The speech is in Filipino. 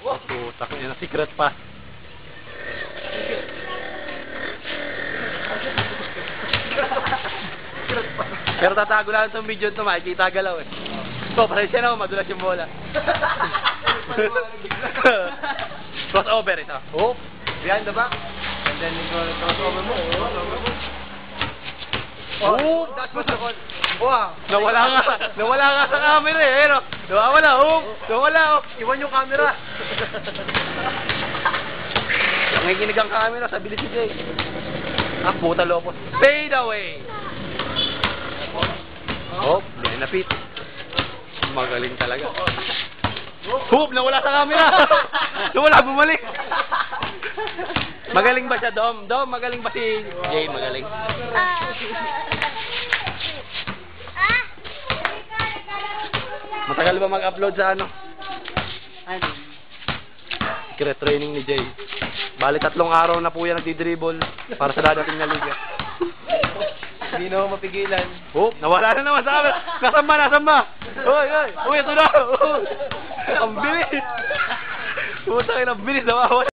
Putak na secret pa. Pero tatago lang itong video ito, makikita galaw eh. So, pasensya na ako, madulas yung bola. Crossover ito. Oh, behind the back. And then you go crossover mo. Oh, that was the one. Wow. Nawala nga sa camera eh. No? Nawala. Iwan yung camera. Nangikinig ang camera, sabi ni CJ. Ah, puta lopos. Fade away. Oh, benefit. Magaling talaga. Hoop, nawala sa camera. Nawala, bumalik. Magaling ba siya, Dom? Dom, magaling ba si Jay? Magaling. Matagal ba mag-upload sa ano? Secret training ni Jay. Bali 3 araw na po yan nagdi-dribble para sa dadating na liga. Hindi na ako mapigilan. Oh, nawala na naman sa amin. Nasan ba? Uy, ito na. Ang bilis. Puta, ang bilis. Nawawala.